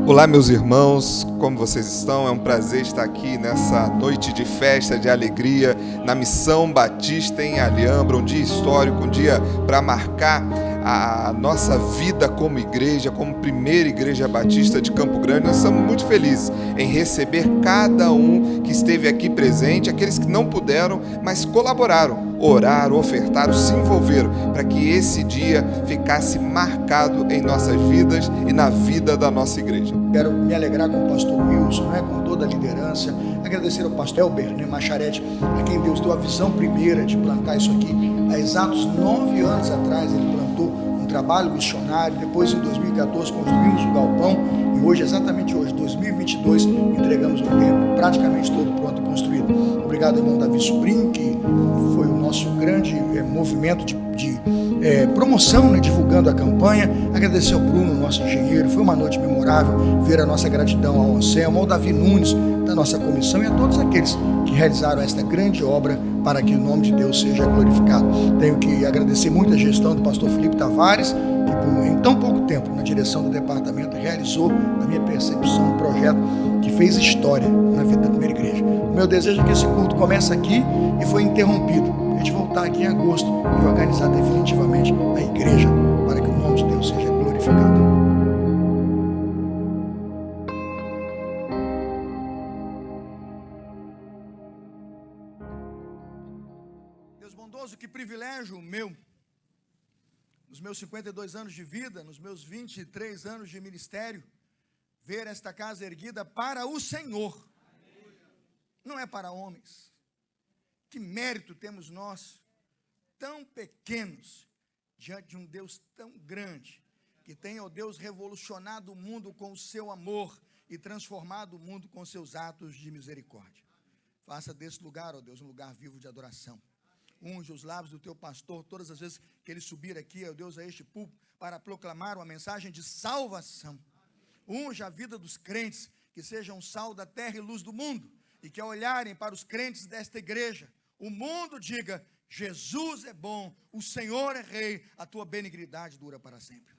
Olá, meus irmãos, como vocês estão? É um prazer estar aqui nessa noite de festa, de alegria, na Missão Batista em Alhambra, um dia histórico, um dia para marcar a nossa vida como igreja, como primeira igreja batista de Campo Grande. Nós estamos muito felizes em receber cada um que esteve aqui presente, aqueles que não puderam, mas colaboraram, oraram, ofertaram, se envolveram, para que esse dia ficasse marcado em nossas vidas e na vida da nossa igreja. Quero me alegrar com o pastor Wilson, com toda a liderança, agradecer ao pastor Elber Macharete, a quem Deus deu a visão primeira de plantar isso aqui. Há exatos 9 anos atrás ele plantou um trabalho missionário. Depois, em 2014, construímos o galpão e hoje, exatamente hoje, 2022, entregamos o templo praticamente todo pronto e construído. Obrigado, irmão Davi Sobrinho, que foi o nosso grande movimento de promoção, divulgando a campanha. Agradecer ao Bruno, nosso engenheiro. Foi uma noite memorável ver a nossa gratidão ao Anselmo, ao Davi Nunes, da nossa comissão, e a todos aqueles que realizaram esta grande obra para que o nome de Deus seja glorificado. Tenho que agradecer muito a gestão do pastor Felipe Tavares, que em tão pouco tempo, na direção do departamento, realizou, na minha percepção, um projeto que fez história na vida da primeira igreja. O meu desejo é que esse culto comece aqui e foi interrompido. A gente voltar aqui em agosto e organizar definitivamente a igreja para que o nome de Deus seja glorificado. Deus bondoso, que privilégio meu, nos meus 52 anos de vida, nos meus 23 anos de ministério, ver esta casa erguida para o Senhor, não é para homens. Que mérito temos nós, tão pequenos, diante de um Deus tão grande, que tem, ó Deus, revolucionado o mundo com o seu amor e transformado o mundo com seus atos de misericórdia. Faça desse lugar, ó Deus, um lugar vivo de adoração. Unge os lábios do teu pastor todas as vezes que ele subir aqui, ó Deus, a este púlpito, para proclamar uma mensagem de salvação. Unge a vida dos crentes, que sejam sal da terra e luz do mundo, e que ao olharem para os crentes desta igreja, o mundo diga: Jesus é bom, o Senhor é rei, a tua benignidade dura para sempre.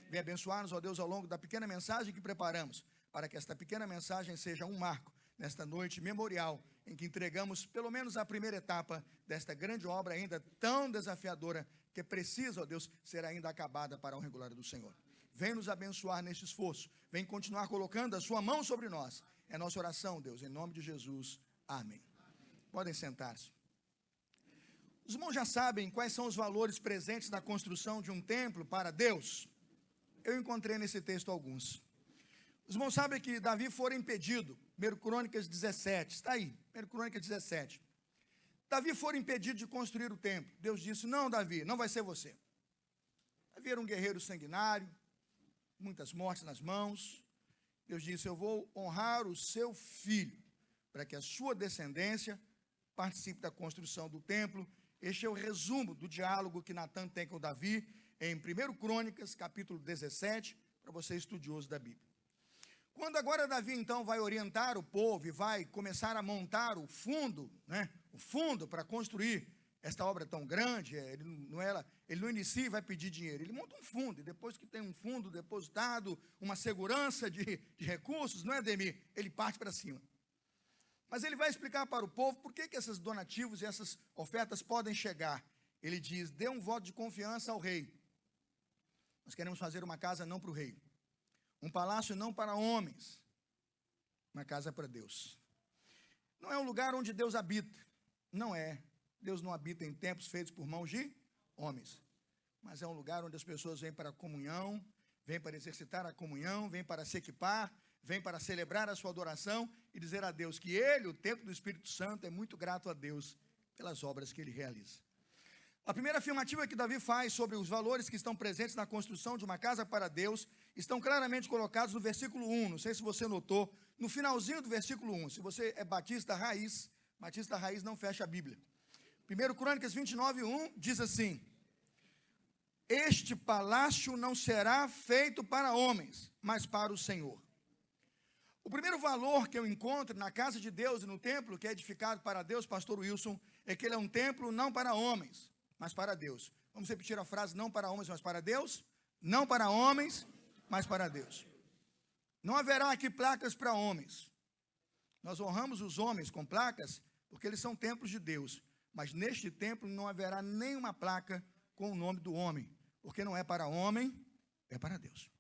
Vem abençoar-nos, ó Deus, ao longo da pequena mensagem que preparamos, para que esta pequena mensagem seja um marco nesta noite memorial, em que entregamos pelo menos a primeira etapa desta grande obra ainda tão desafiadora, que precisa, ó Deus, ser ainda acabada para a honra e glória do Senhor. Vem nos abençoar neste esforço, vem continuar colocando a sua mão sobre nós. É nossa oração, Deus, em nome de Jesus, amém. Podem sentar-se. Os irmãos já sabem quais são os valores presentes na construção de um templo para Deus. Eu encontrei nesse texto alguns. Os irmãos sabem que Davi fora impedido, 1 Crônicas 17, está aí, 1 Crônicas 17. Davi fora impedido de construir o templo. Deus disse: não, Davi, não vai ser você. Davi era um guerreiro sanguinário, muitas mortes nas mãos. Deus disse: eu vou honrar o seu filho, para que a sua descendência participe da construção do templo. Este é o resumo do diálogo que Natan tem com Davi, em 1 Crônicas, capítulo 17, para você estudioso da Bíblia. Quando agora Davi, então, vai orientar o povo e vai começar a montar o fundo para construir esta obra tão grande, ele não inicia e vai pedir dinheiro, ele monta um fundo, e depois que tem um fundo depositado, uma segurança de recursos, não é, Ademir? Ele parte para cima. Mas ele vai explicar para o povo por que esses donativos e essas ofertas podem chegar. Ele diz: dê um voto de confiança ao rei. Nós queremos fazer uma casa não para o rei, um palácio não para homens, uma casa para Deus. Não é um lugar onde Deus habita, não é. Deus não habita em templos feitos por mãos de homens, mas é um lugar onde as pessoas vêm para a comunhão, vêm para exercitar a comunhão, vêm para se equipar, vêm para celebrar a sua adoração e dizer a Deus que ele, o templo do Espírito Santo, é muito grato a Deus pelas obras que ele realiza. A primeira afirmativa que Davi faz sobre os valores que estão presentes na construção de uma casa para Deus estão claramente colocados no versículo 1, não sei se você notou, no finalzinho do versículo 1, se você é batista raiz não fecha a Bíblia. 1 Crônicas 29, 1 diz assim: este palácio não será feito para homens, mas para o Senhor. O primeiro valor que eu encontro na casa de Deus e no templo que é edificado para Deus, pastor Wilson, é que ele é um templo não para homens, mas para Deus. Vamos repetir a frase: não para homens, mas para Deus? Não para homens, mas para Deus. Não haverá aqui placas para homens. Nós honramos os homens com placas porque eles são templos de Deus. Mas neste templo não haverá nenhuma placa com o nome do homem, porque não é para homem, é para Deus.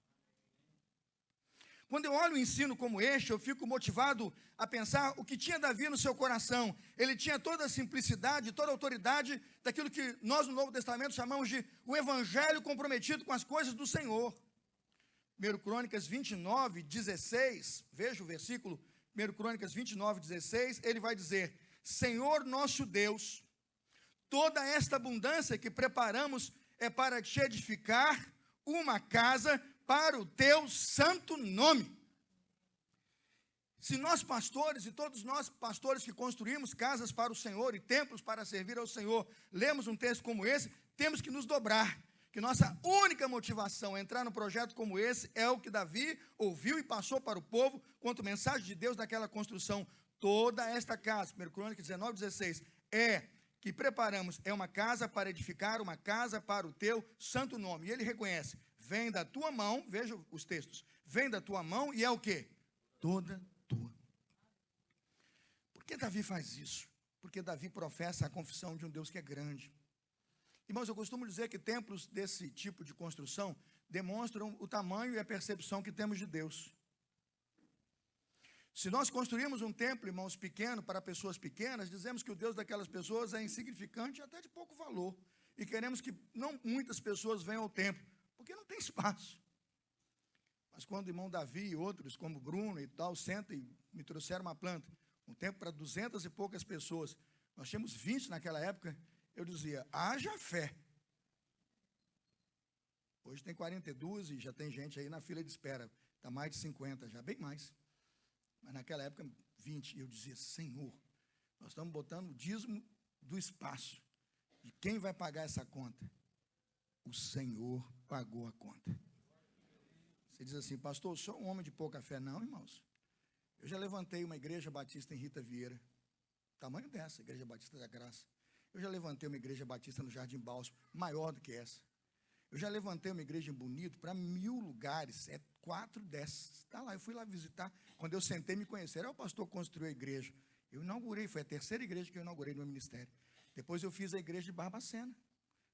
Quando eu olho um ensino como este, eu fico motivado a pensar o que tinha Davi no seu coração. Ele tinha toda a simplicidade, toda a autoridade daquilo que nós no Novo Testamento chamamos de o evangelho comprometido com as coisas do Senhor. 1 Crônicas 29, 16, veja o versículo, 1 Crônicas 29, 16, ele vai dizer: Senhor nosso Deus, toda esta abundância que preparamos é para te edificar uma casa para o teu santo nome. Se nós pastores, e todos nós pastores que construímos casas para o Senhor e templos para servir ao Senhor, lemos um texto como esse, temos que nos dobrar, que nossa única motivação a entrar num projeto como esse é o que Davi ouviu e passou para o povo, quanto mensagem de Deus daquela construção. Toda esta casa, 1 Crônicas 19, 16, que preparamos, é uma casa para edificar, uma casa para o teu santo nome. E ele reconhece, vem da tua mão, veja os textos, vem da tua mão e é o quê? Toda tua. Por que Davi faz isso? Porque Davi professa a confissão de um Deus que é grande. Irmãos, eu costumo dizer que templos desse tipo de construção demonstram o tamanho e a percepção que temos de Deus. Se nós construímos um templo, irmãos, pequeno para pessoas pequenas, dizemos que o Deus daquelas pessoas é insignificante e até de pouco valor. E queremos que não muitas pessoas venham ao templo, porque não tem espaço. Mas quando o irmão Davi e outros, como Bruno e tal, sentam e me trouxeram uma planta, um templo para 200 e poucas pessoas, nós tínhamos 20 naquela época, eu dizia, haja fé. Hoje tem 42 e já tem gente aí na fila de espera, está mais de 50, já bem mais. Mas naquela época, 20, eu dizia, Senhor, nós estamos botando o dízimo do espaço. E quem vai pagar essa conta? O Senhor pagou a conta. Você diz assim, pastor, eu sou um homem de pouca fé. Não, irmãos. Eu já levantei uma igreja batista em Rita Vieira. Tamanho dessa, Igreja Batista da Graça. Eu já levantei uma igreja batista no Jardim Bálsamo, maior do que essa. Eu já levantei uma igreja em Bonito para 1000 lugares, 4 dessas. Está lá, eu fui lá visitar. Quando eu sentei, me conheceram. O pastor construiu a igreja. Eu inaugurei, foi a terceira igreja que eu inaugurei no meu ministério. Depois eu fiz a igreja de Barbacena.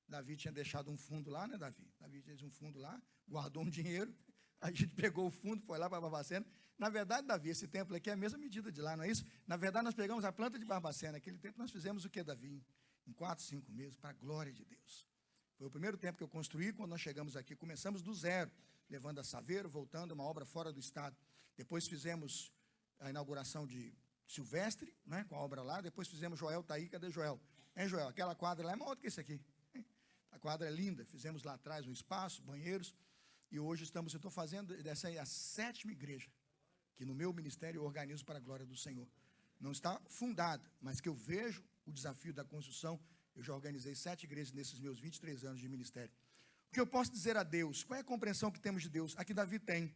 Davi tinha deixado um fundo lá, né, Davi? Davi fez um fundo lá, guardou um dinheiro. A gente pegou o fundo, foi lá para Barbacena. Na verdade, Davi, esse templo aqui é a mesma medida de lá, não é isso? Na verdade, nós pegamos a planta de Barbacena. Aquele tempo nós fizemos o que, Davi? Em 4, 5 meses, para a glória de Deus. Foi o primeiro tempo que eu construí. Quando nós chegamos aqui, começamos do zero, levando a Saveiro, voltando, uma obra fora do estado. Depois fizemos a inauguração de Silvestre, né, com a obra lá. Depois fizemos Joel, tá aí, cadê Joel? Hein, Joel? Aquela quadra lá é maior do que esse aqui. A quadra é linda. Fizemos lá atrás um espaço, banheiros. E hoje eu estou fazendo essa aí a 7ª igreja, que no meu ministério eu organizo para a glória do Senhor. Não está fundada, mas que eu vejo o desafio da construção. Eu já organizei 7 igrejas nesses meus 23 anos de ministério. O que eu posso dizer a Deus? Qual é a compreensão que temos de Deus? Aqui Davi tem.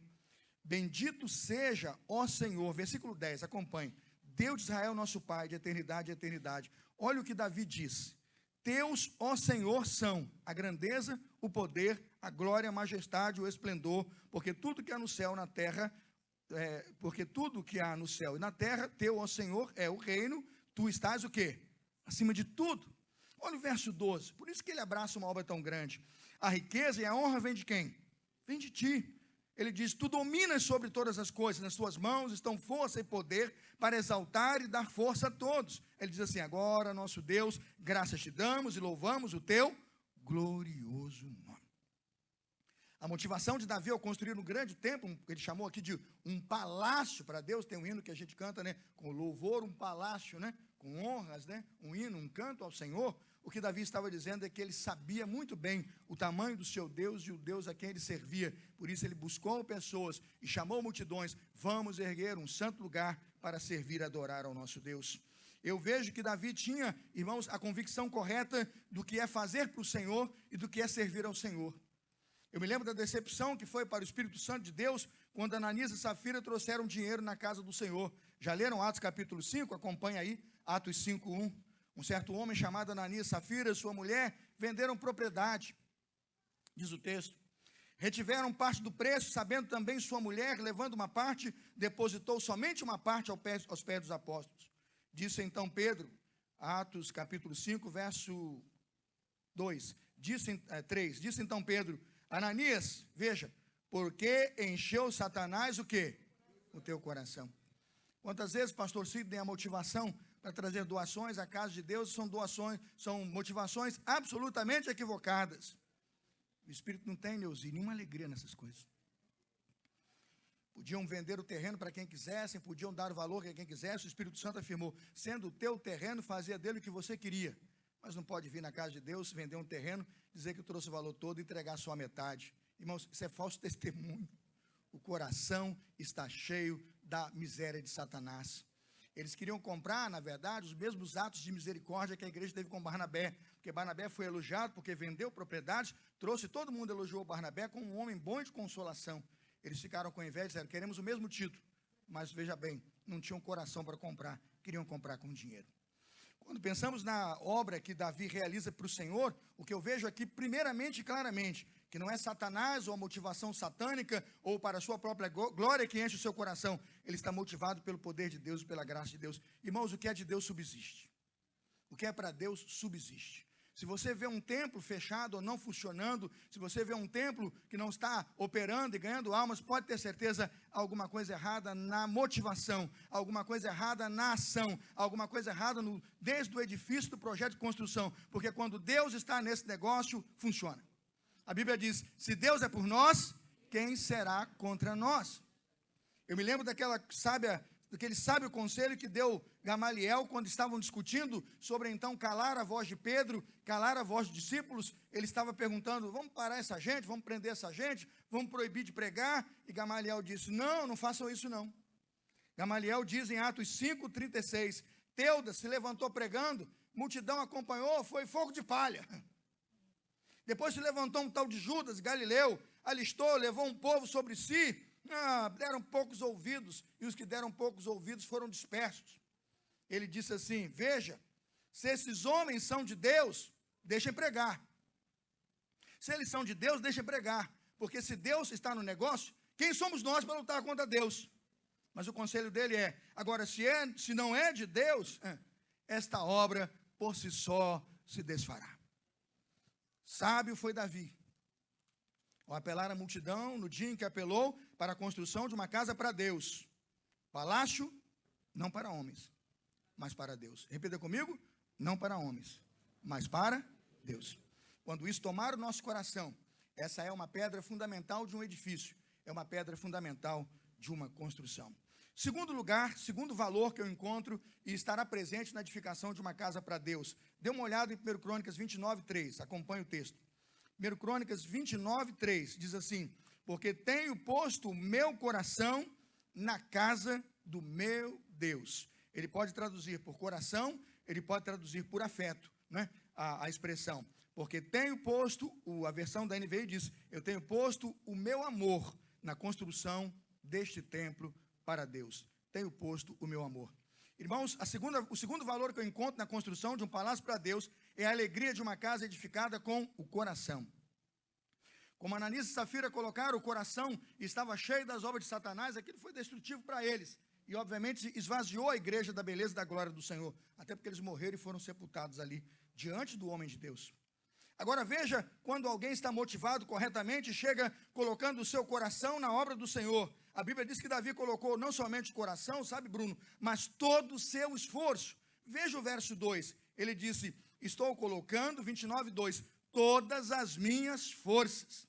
Bendito seja, ó Senhor, versículo 10, acompanhe. Deus de Israel, nosso Pai, de eternidade a eternidade. Olha o que Davi diz. Teus, ó Senhor, são a grandeza, o poder, a glória, a majestade, o esplendor, porque tudo que há no céu e na terra, porque tudo que há no céu e na terra, teu, ó Senhor, é o reino, tu estás o quê? Acima de tudo. Olha o verso 12, por isso que ele abraça uma obra tão grande. A riqueza e a honra vem de quem? Vem de ti. Ele diz, tu dominas sobre todas as coisas, nas tuas mãos estão força e poder para exaltar e dar força a todos. Ele diz assim, agora, nosso Deus, graças te damos e louvamos o teu glorioso nome. A motivação de Davi ao construir um grande templo, ele chamou aqui de um palácio para Deus, tem um hino que a gente canta, né, com louvor, um palácio, né, com honras, né, um hino, um canto ao Senhor. O que Davi estava dizendo é que ele sabia muito bem o tamanho do seu Deus e o Deus a quem ele servia. Por isso ele buscou pessoas e chamou multidões. Vamos erguer um santo lugar para servir e adorar ao nosso Deus. Eu vejo que Davi tinha, irmãos, a convicção correta do que é fazer para o Senhor e do que é servir ao Senhor. Eu me lembro da decepção que foi para o Espírito Santo de Deus quando Ananias e Safira trouxeram dinheiro na casa do Senhor. Já leram Atos capítulo 5? Acompanha aí, Atos 5:1. Um certo homem chamado Ananias e Safira e sua mulher venderam propriedade, diz o texto. Retiveram parte do preço, sabendo também sua mulher, levando uma parte, depositou somente uma parte aos pés dos apóstolos. Disse então Pedro, Atos capítulo 5, verso 3, disse então Pedro, Ananias, veja, porque encheu Satanás o quê? O teu coração. Quantas vezes, pastor Cid, tem a motivação para trazer doações à casa de Deus, são motivações absolutamente equivocadas. O Espírito não tem, Neuzi, nenhuma alegria nessas coisas. Podiam vender o terreno para quem quisessem, podiam dar o valor a quem quisesse. O Espírito Santo afirmou, sendo o teu terreno, fazia dele o que você queria. Mas não pode vir na casa de Deus, vender um terreno, dizer que trouxe o valor todo e entregar só a metade. Irmãos, isso é falso testemunho. O coração está cheio da miséria de Satanás. Eles queriam comprar, na verdade, os mesmos atos de misericórdia que a igreja teve com Barnabé, porque Barnabé foi elogiado, porque vendeu propriedades, trouxe, todo mundo elogiou Barnabé como um homem bom e de consolação. Eles ficaram com inveja e disseram, queremos o mesmo título, mas veja bem, não tinham coração para comprar, queriam comprar com dinheiro. Quando pensamos na obra que Davi realiza para o Senhor, o que eu vejo aqui, primeiramente e claramente, que não é Satanás ou a motivação satânica ou para a sua própria glória que enche o seu coração, ele está motivado pelo poder de Deus e pela graça de Deus. Irmãos, o que é de Deus subsiste. O que é para Deus subsiste. Se você vê um templo fechado ou não funcionando, se você vê um templo que não está operando e ganhando almas, pode ter certeza, alguma coisa errada na motivação, alguma coisa errada na ação, alguma coisa errada desde o edifício do projeto de construção, porque quando Deus está nesse negócio, funciona. A Bíblia diz, se Deus é por nós, quem será contra nós? Eu me lembro daquele sábio conselho que deu Gamaliel, quando estavam discutindo sobre então calar a voz de Pedro, calar a voz dos discípulos. Ele estava perguntando, vamos parar essa gente, vamos prender essa gente, vamos proibir de pregar, e Gamaliel disse, não façam isso não. Gamaliel diz em Atos 5:36, Teudas se levantou pregando, multidão acompanhou, foi fogo de palha. Depois se levantou um tal de Judas, Galileu, alistou, levou um povo sobre si, deram poucos ouvidos, e os que deram poucos ouvidos foram dispersos. Ele disse assim, veja, se esses homens são de Deus, deixem pregar. Se eles são de Deus, deixem pregar, porque se Deus está no negócio, quem somos nós para lutar contra Deus? Mas o conselho dele é, agora se não é de Deus, esta obra por si só se desfará. Sábio foi Davi, ao apelar à multidão, no dia em que apelou para a construção de uma casa para Deus, palácio, não para homens, mas para Deus. Repita comigo, não para homens, mas para Deus. Quando isso tomar o nosso coração, essa é uma pedra fundamental de um edifício, é uma pedra fundamental de uma construção. Segundo lugar, segundo valor que eu encontro e estará presente na edificação de uma casa para Deus. Dê uma olhada em 1 Crônicas 29:3, acompanhe o texto. 1 Crônicas 29:3 diz assim, porque tenho posto o meu coração na casa do meu Deus. Ele pode traduzir por coração, ele pode traduzir por afeto, né? A expressão. Porque tenho posto, a versão da NVI diz, eu tenho posto o meu amor na construção deste templo para Deus. Tenho posto o meu amor. Irmãos, o segundo valor que eu encontro na construção de um palácio para Deus é a alegria de uma casa edificada com o coração. Como Ananias e Safira colocaram, o coração estava cheio das obras de Satanás, aquilo foi destrutivo para eles. E obviamente esvaziou a igreja da beleza e da glória do Senhor, até porque eles morreram e foram sepultados ali, diante do homem de Deus. Agora veja, quando alguém está motivado corretamente, chega colocando o seu coração na obra do Senhor. A Bíblia diz que Davi colocou não somente o coração, sabe, Bruno, mas todo o seu esforço. Veja o verso 2, ele disse, estou colocando, 29:2, todas as minhas forças.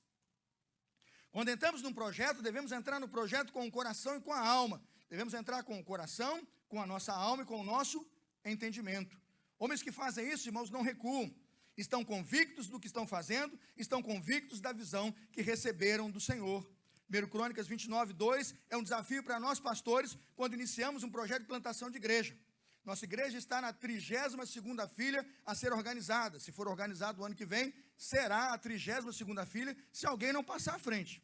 Quando entramos num projeto, devemos entrar no projeto com o coração e com a alma. Devemos entrar com o coração, com a nossa alma e com o nosso entendimento. Homens que fazem isso, irmãos, não recuam. Estão convictos do que estão fazendo, estão convictos da visão que receberam do Senhor. 1 Crônicas 29:2 é um desafio para nós pastores quando iniciamos um projeto de plantação de igreja. Nossa igreja está na 32ª filha a ser organizada. Se for organizado o ano que vem, será a 32ª filha, se alguém não passar à frente,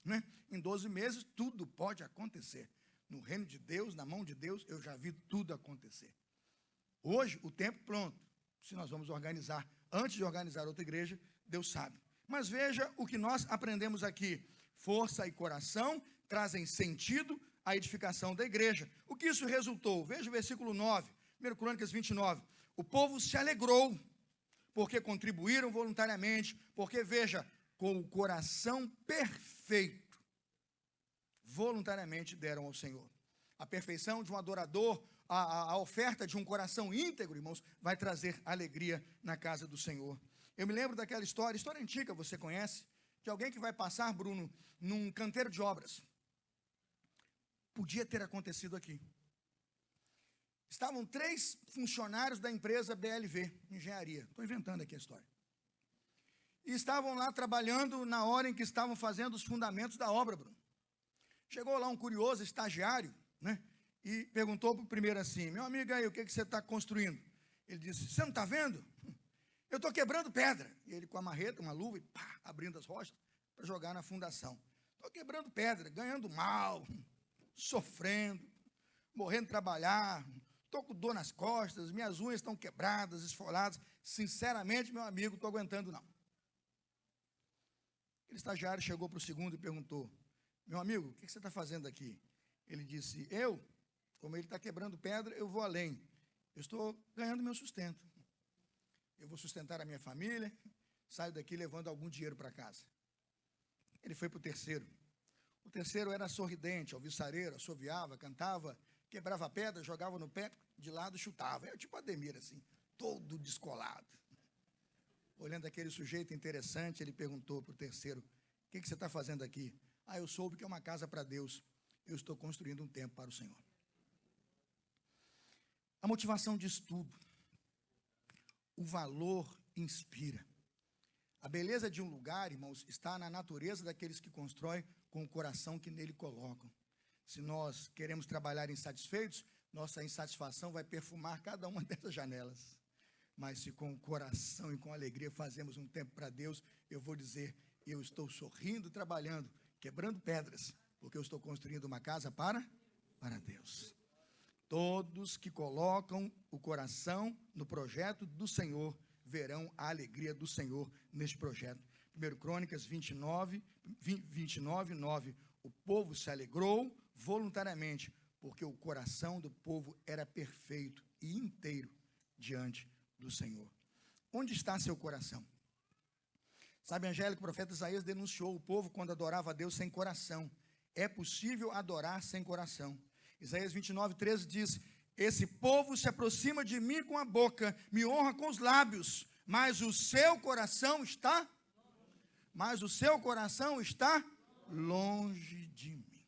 né? Em 12 meses, tudo pode acontecer. No reino de Deus, na mão de Deus, eu já vi tudo acontecer. Hoje, o tempo pronto. Se nós vamos organizar, antes de organizar outra igreja, Deus sabe. Mas veja o que nós aprendemos aqui. Força e coração trazem sentido à edificação da igreja. O que isso resultou? Veja o versículo 9, 1 Crônicas 29. O povo se alegrou, porque contribuíram voluntariamente, porque, veja, com o coração perfeito, voluntariamente deram ao Senhor. A perfeição de um adorador, a oferta de um coração íntegro, irmãos, vai trazer alegria na casa do Senhor. Eu me lembro daquela história antiga, você conhece, de alguém que vai passar, Bruno, num canteiro de obras. Podia ter acontecido aqui. Estavam 3 funcionários da empresa BLV, engenharia. Estou inventando aqui a história. E estavam lá trabalhando na hora em que estavam fazendo os fundamentos da obra, Bruno. Chegou lá um curioso estagiário, né? E perguntou para o primeiro assim: meu amigo aí, o que você está construindo? Ele disse: você não está vendo? Eu estou quebrando pedra. E ele com a marreta, uma luva, e pá, abrindo as rochas para jogar na fundação. Estou quebrando pedra, ganhando mal, sofrendo, morrendo de trabalhar, estou com dor nas costas, minhas unhas estão quebradas, esfoladas. Sinceramente, meu amigo, estou aguentando não. Aquele estagiário chegou para o segundo e perguntou: meu amigo, o que você está fazendo aqui? Ele disse: como ele está quebrando pedra, eu vou além. Eu estou ganhando meu sustento. Eu vou sustentar a minha família, saio daqui levando algum dinheiro para casa. Ele foi para o terceiro. O terceiro era sorridente, alvissareiro, assoviava, cantava, quebrava pedra, jogava no pé, de lado chutava. É tipo Ademir, assim, todo descolado. Olhando aquele sujeito interessante, ele perguntou para o terceiro: o que você está fazendo aqui? Eu soube que é uma casa para Deus. Eu estou construindo um templo para o Senhor. A motivação diz tudo. O valor inspira. A beleza de um lugar, irmãos, está na natureza daqueles que constroem com o coração que nele colocam. Se nós queremos trabalhar insatisfeitos, nossa insatisfação vai perfumar cada uma dessas janelas. Mas se com o coração e com alegria fazemos um tempo para Deus, eu vou dizer: eu estou sorrindo, trabalhando, quebrando pedras, porque eu estou construindo uma casa para Deus. Todos que colocam o coração no projeto do Senhor verão a alegria do Senhor neste projeto. 1 Crônicas 29, 9. O povo se alegrou voluntariamente, porque o coração do povo era perfeito e inteiro diante do Senhor. Onde está seu coração? Sabe, Angélica, o profeta Isaías denunciou o povo quando adorava a Deus sem coração. É possível adorar sem coração. Isaías 29, 13 diz: esse povo se aproxima de mim com a boca, me honra com os lábios, mas o seu coração está longe de mim.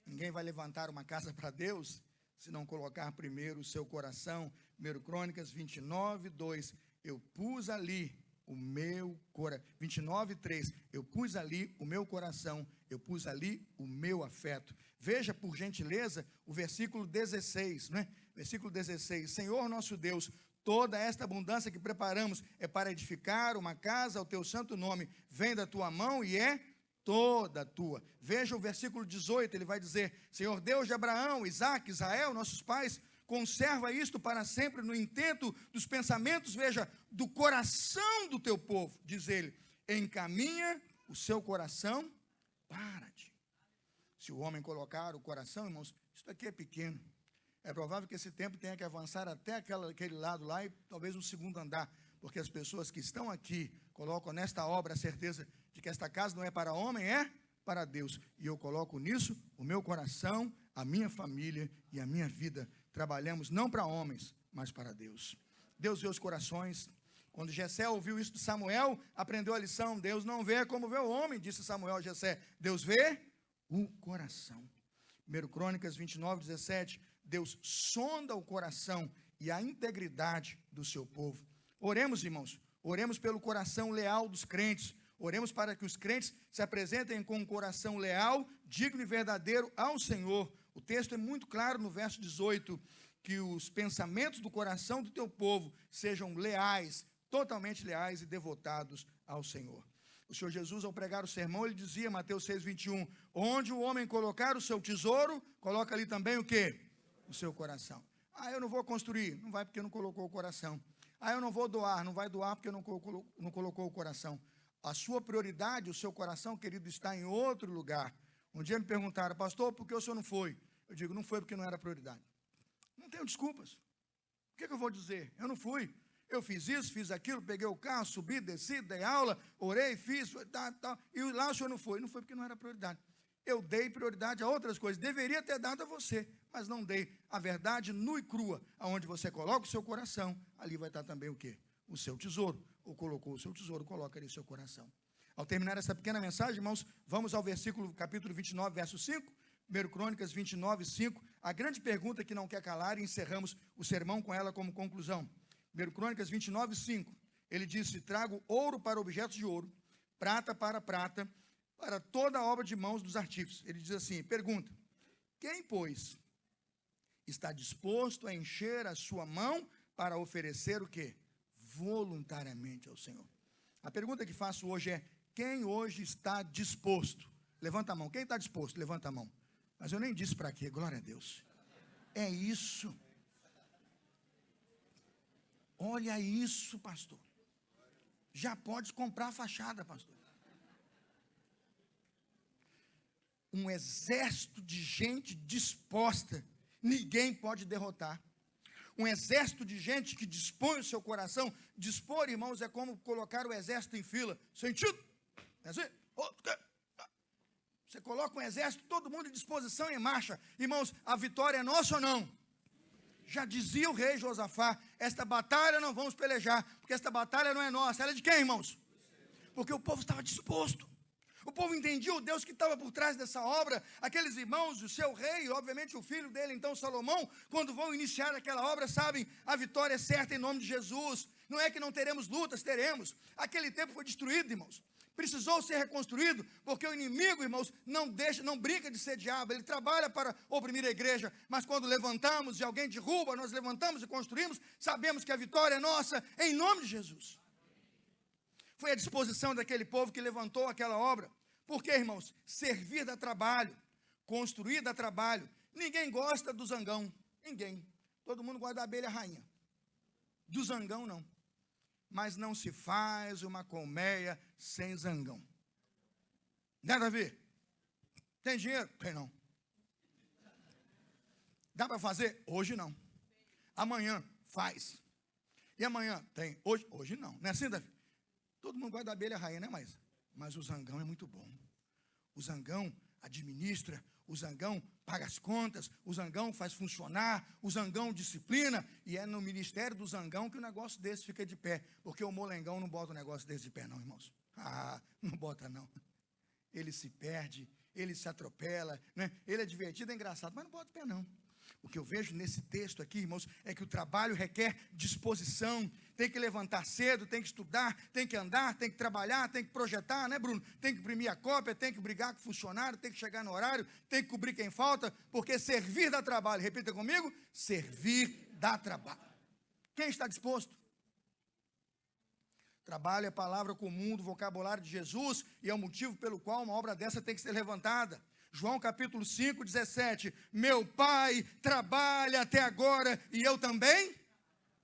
Ninguém vai levantar uma casa para Deus se não colocar primeiro o seu coração. 1 Crônicas 29, 2. Eu pus ali o meu coração. 29, 3. Eu pus ali o meu coração, eu pus ali o meu afeto. Veja, por gentileza, o versículo 16, né? Versículo 16. Senhor nosso Deus, toda esta abundância que preparamos é para edificar uma casa ao teu santo nome. Vem da tua mão e é toda tua. Veja o versículo 18, ele vai dizer: Senhor Deus de Abraão, Isaque, Israel, nossos pais, conserva isto para sempre no intento dos pensamentos, veja, do coração do teu povo. Diz ele: encaminha o seu coração para ti. Se o homem colocar o coração, irmãos, isso aqui é pequeno. É provável que esse templo tenha que avançar até aquele lado lá e talvez um segundo andar, porque as pessoas que estão aqui colocam nesta obra a certeza de que esta casa não é para homem, é para Deus. E eu coloco nisso o meu coração, a minha família e a minha vida. Trabalhamos não para homens, mas para Deus. Deus vê os corações. Quando Jessé ouviu isso de Samuel, aprendeu a lição. Deus não vê como vê o homem, disse Samuel a Jessé. Deus vê o coração. 1 Crônicas 29, 17. Deus sonda o coração e a integridade do seu povo. Oremos, irmãos. Oremos pelo coração leal dos crentes. Oremos para que os crentes se apresentem com um coração leal, digno e verdadeiro ao Senhor. O texto é muito claro no verso 18, que os pensamentos do coração do teu povo sejam leais, totalmente leais e devotados ao Senhor. O Senhor Jesus, ao pregar o sermão, ele dizia, Mateus 6, 21, onde o homem colocar o seu tesouro, coloca ali também o quê? O seu coração. Eu não vou construir, não vai porque não colocou o coração. Eu não vou doar, não vai doar porque não colocou o coração. a sua prioridade, o seu coração, querido, está em outro lugar. Um dia me perguntaram, pastor, por que o senhor não foi? Eu digo, não foi porque não era prioridade. Não tenho desculpas. O que eu vou dizer? Eu não fui. Eu fiz isso, fiz aquilo, peguei o carro, subi, desci, dei aula, orei, fiz, tal. E lá o senhor não foi. Não foi porque não era prioridade. Eu dei prioridade a outras coisas. Deveria ter dado a você, mas não dei. A verdade nua e crua, aonde você coloca o seu coração, ali vai estar também o quê? O seu tesouro. Ou colocou o seu tesouro, coloca ali o seu coração. Ao terminar essa pequena mensagem, irmãos, vamos ao capítulo 29, verso 5, 1 Crônicas 29, 5, a grande pergunta que não quer calar, e encerramos o sermão com ela como conclusão. 1 Crônicas 29, 5, ele disse, trago ouro para objetos de ouro, prata, para toda a obra de mãos dos artífices. Ele diz assim, pergunta, quem, pois, está disposto a encher a sua mão para oferecer o quê? Voluntariamente ao Senhor. A pergunta que faço hoje é, quem hoje está disposto? Levanta a mão. Quem está disposto? Levanta a mão. Mas eu nem disse para quê, glória a Deus. É isso. Olha isso, pastor. Já pode comprar a fachada, pastor. Um exército de gente disposta, ninguém pode derrotar. Um exército de gente que dispõe o seu coração. Dispor, irmãos, é como colocar o exército em fila. Sentido? É assim? Você coloca um exército, todo mundo em disposição e em marcha. Irmãos, a vitória é nossa ou não? Já dizia o rei Josafá, esta batalha não vamos pelejar, porque esta batalha não é nossa. Ela é de quem, irmãos? Porque o povo estava disposto. O povo entendia o Deus que estava por trás dessa obra. Aqueles irmãos, o seu rei, obviamente o filho dele, então Salomão, quando vão iniciar aquela obra, sabem, a vitória é certa em nome de Jesus. Não é que não teremos lutas, teremos. Aquele tempo foi destruído, irmãos. Precisou ser reconstruído, porque o inimigo, irmãos, não brinca de ser diabo, ele trabalha para oprimir a igreja, mas quando levantamos e alguém derruba, nós levantamos e construímos, sabemos que a vitória é nossa, em nome de Jesus. Foi a disposição daquele povo que levantou aquela obra. Por quê, irmãos? Servir dá trabalho, construir dá trabalho. Ninguém gosta do zangão, ninguém. Todo mundo gosta da abelha rainha. Do zangão, não. Mas não se faz uma colmeia sem zangão. Nada a ver. Tem dinheiro? Tem não. Dá para fazer? Hoje não. Amanhã faz. E amanhã tem? Hoje não. Não é assim, Davi? Todo mundo gosta da abelha rainha, né, mas o zangão é muito bom. O zangão administra, o zangão paga as contas, o zangão faz funcionar, o zangão disciplina, e é no ministério do zangão que o negócio desse fica de pé, porque o molengão não bota um negócio desse de pé não, irmãos. Não bota não. Ele se perde, ele se atropela, né? Ele é divertido, é engraçado, mas não bota pé não. O que eu vejo nesse texto aqui, irmãos, é que o trabalho requer disposição. Tem que levantar cedo, tem que estudar, tem que andar, tem que trabalhar, tem que projetar, né, Bruno? Tem que imprimir a cópia, tem que brigar com o funcionário, tem que chegar no horário, tem que cobrir quem falta, porque servir dá trabalho. Repita comigo, servir dá trabalho. Quem está disposto? Trabalho é palavra comum do vocabulário de Jesus e é o motivo pelo qual uma obra dessa tem que ser levantada. João capítulo 5, 17, meu Pai trabalha até agora e eu também?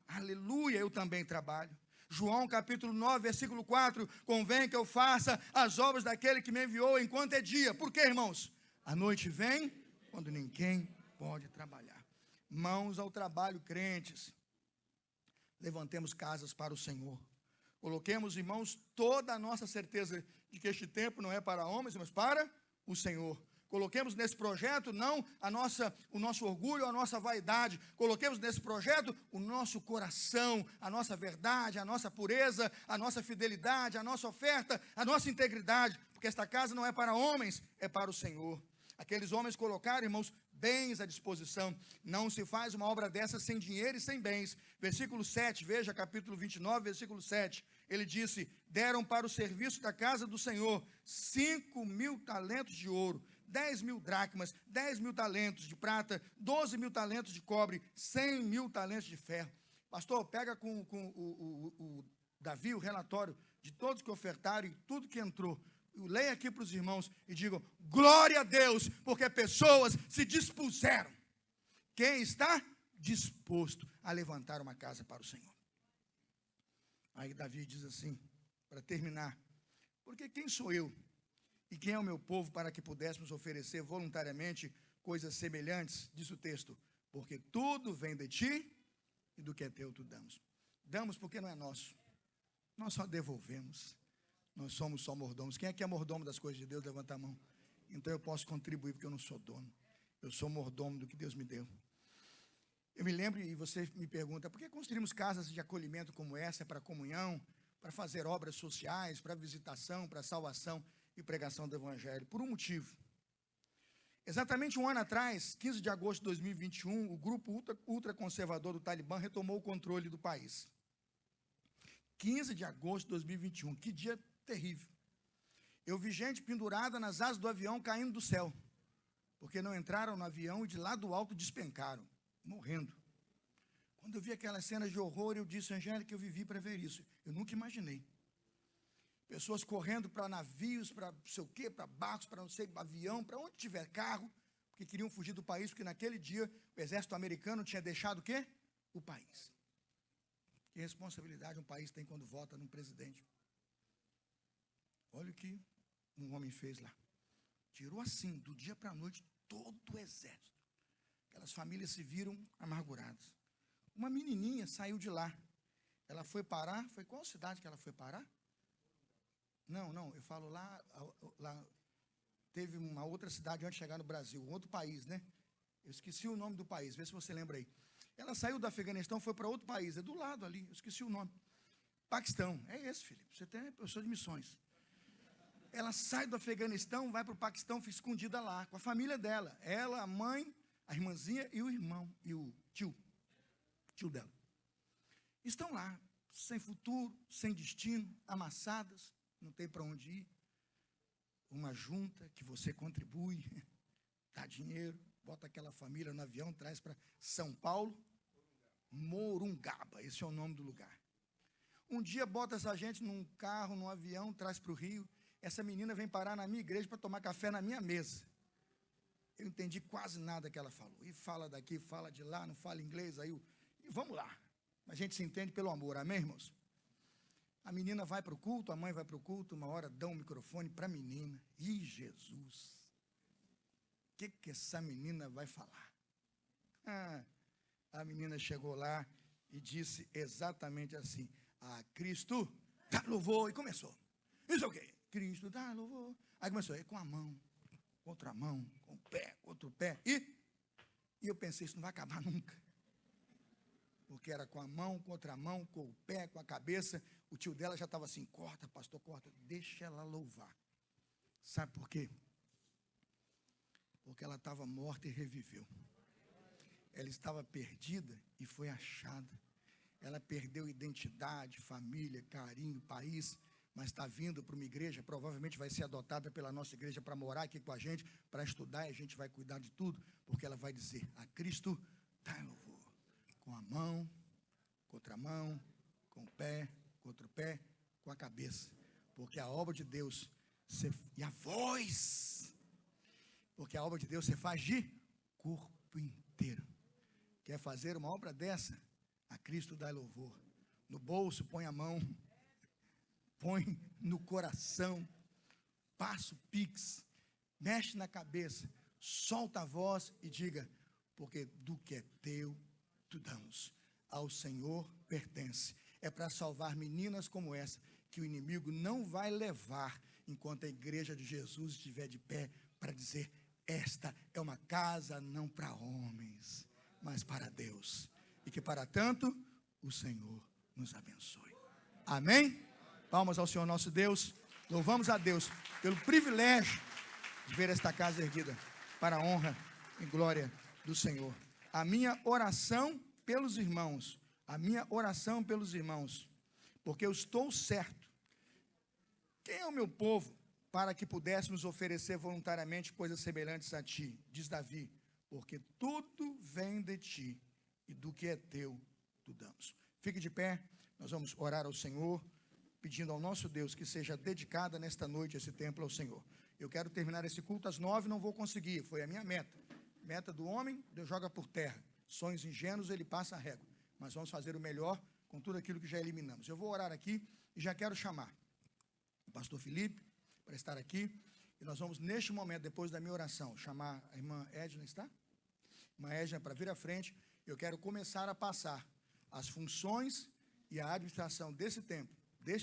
Aleluia, eu também trabalho. João capítulo 9, versículo 4, convém que eu faça as obras daquele que me enviou enquanto é dia. Por quê, irmãos? A noite vem quando ninguém pode trabalhar. Mãos ao trabalho, crentes. Levantemos casas para o Senhor. Coloquemos, irmãos, toda a nossa certeza de que este tempo não é para homens, mas para o Senhor. Coloquemos nesse projeto não o nosso orgulho, a nossa vaidade. Coloquemos nesse projeto o nosso coração, a nossa verdade, a nossa pureza, a nossa fidelidade, a nossa oferta, a nossa integridade. Porque esta casa não é para homens, é para o Senhor. Aqueles homens colocaram, irmãos, bens à disposição. Não se faz uma obra dessa sem dinheiro e sem bens. Versículo 7, veja capítulo 29, versículo 7. Ele disse, deram para o serviço da casa do Senhor 5.000 talentos de ouro, 10.000 dracmas, 10.000 talentos de prata, 12.000 talentos de cobre, 100.000 talentos de ferro. Pastor, pega com o Davi o relatório de todos que ofertaram e tudo que entrou. Leia aqui para os irmãos e digam, glória a Deus, porque pessoas se dispuseram. Quem está disposto a levantar uma casa para o Senhor? Aí Davi diz assim, para terminar, Porque quem sou eu e quem é o meu povo para que pudéssemos oferecer voluntariamente coisas semelhantes? Diz o texto, porque tudo vem de ti e do que é teu tu damos. Damos porque não é nosso, nós só devolvemos, nós somos só mordomos. Quem é que é mordomo das coisas de Deus? Levanta a mão. Então eu posso contribuir porque eu não sou dono, eu sou mordomo do que Deus me deu. Eu me lembro, e você me pergunta, por que construímos casas de acolhimento como essa, para comunhão, para fazer obras sociais, para visitação, para salvação e pregação do Evangelho? Por um motivo. Exatamente um ano atrás, 15 de agosto de 2021, o grupo ultraconservador do Talibã retomou o controle do país. 15 de agosto de 2021, que dia terrível. Eu vi gente pendurada nas asas do avião caindo do céu, porque não entraram no avião e de lá do alto despencaram, morrendo. Quando eu vi aquelas cenas de horror, eu disse, Angélica, eu vivi para ver isso. Eu nunca imaginei. Pessoas correndo para navios, para não sei o quê, para barcos, para não sei, avião, para onde tiver carro, porque queriam fugir do país, porque naquele dia o exército americano tinha deixado o quê? O país. Que responsabilidade um país tem quando vota num presidente? Olha o que um homem fez lá. Tirou assim, do dia para a noite, todo o exército. Aquelas famílias se viram amarguradas. Uma menininha saiu de lá. Ela foi parar, foi qual cidade que ela foi parar? Não, eu falo lá, teve uma outra cidade antes de chegar no Brasil, um outro país, né? Eu esqueci o nome do país, vê se você lembra aí. Ela saiu do Afeganistão, foi para outro país, é do lado ali, eu esqueci o nome. Paquistão, é esse, Felipe, você tem professor de missões. Ela sai do Afeganistão, vai para o Paquistão, fica escondida lá, com a família dela. Ela, a mãe, a irmãzinha e o irmão, e o tio dela. Estão lá, sem futuro, sem destino, amassadas, não tem para onde ir. Uma junta que você contribui, dá dinheiro, bota aquela família no avião, traz para São Paulo, Morungaba, esse é o nome do lugar. Um dia bota essa gente num carro, num avião, traz para o Rio. Essa menina vem parar na minha igreja para tomar café na minha mesa. Eu entendi quase nada que ela falou. E fala daqui, fala de lá, não fala inglês, aí vamos lá. A gente se entende pelo amor, amém, irmãos? A menina vai para o culto, a mãe vai para o culto, uma hora dão um microfone para a menina. Ih, Jesus! O que essa menina vai falar? A menina chegou lá e disse exatamente assim, Cristo dá louvor, e começou. Isso é o quê? Cristo dá louvor. Aí começou, com a mão, com outra mão, com o pé, com outro pé. E eu pensei, isso não vai acabar nunca. Porque era com a mão, com outra mão, com o pé, com a cabeça. O tio dela já estava assim, corta, pastor, corta, deixa ela louvar. Sabe por quê? Porque ela estava morta e reviveu. Ela estava perdida e foi achada. Ela perdeu identidade, família, carinho, país, mas está vindo para uma igreja, provavelmente vai ser adotada pela nossa igreja para morar aqui com a gente, para estudar, e a gente vai cuidar de tudo, porque ela vai dizer, a Cristo dá louvor. Com a mão, com outra mão, com o pé, com outro pé, com a cabeça. Porque a obra de Deus, e a voz, porque a obra de Deus você faz de corpo inteiro. Quer fazer uma obra dessa? A Cristo dá louvor. No bolso, põe a mão, põe no coração, passa o pix, mexe na cabeça, solta a voz e diga, porque do que é teu, tu damos. Ao Senhor pertence. É para salvar meninas como essa, que o inimigo não vai levar, enquanto a igreja de Jesus estiver de pé, para dizer, esta é uma casa não para homens, mas para Deus. E que para tanto, o Senhor nos abençoe. Amém? Palmas ao Senhor nosso Deus. Louvamos a Deus pelo privilégio de ver esta casa erguida para a honra e glória do Senhor. A minha oração pelos irmãos, porque eu estou certo. Quem é o meu povo para que pudéssemos oferecer voluntariamente coisas semelhantes a ti? Diz Davi, porque tudo vem de ti e do que é teu, tu damos. Fique de pé, nós vamos orar ao Senhor, pedindo ao nosso Deus que seja dedicada nesta noite esse templo ao Senhor. Eu quero terminar esse culto às 9, não vou conseguir, foi a minha meta. Meta do homem, Deus joga por terra. Sonhos ingênuos, ele passa a régua. Mas vamos fazer o melhor com tudo aquilo que já eliminamos. Eu vou orar aqui e já quero chamar o pastor Felipe, para estar aqui. E nós vamos, neste momento, depois da minha oração, chamar a irmã Edna, está? Irmã Edna, para vir à frente. Eu quero começar a passar as funções e a administração deste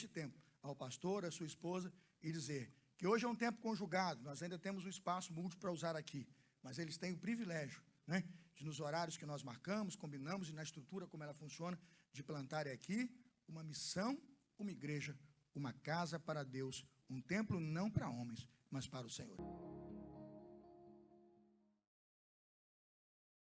tempo, ao pastor, à sua esposa, e dizer que hoje é um tempo conjugado, nós ainda temos um espaço múltiplo para usar aqui, mas eles têm o privilégio, né, de nos horários que nós marcamos, combinamos, e na estrutura como ela funciona, de plantar aqui uma missão, uma igreja, uma casa para Deus, um templo não para homens, mas para o Senhor.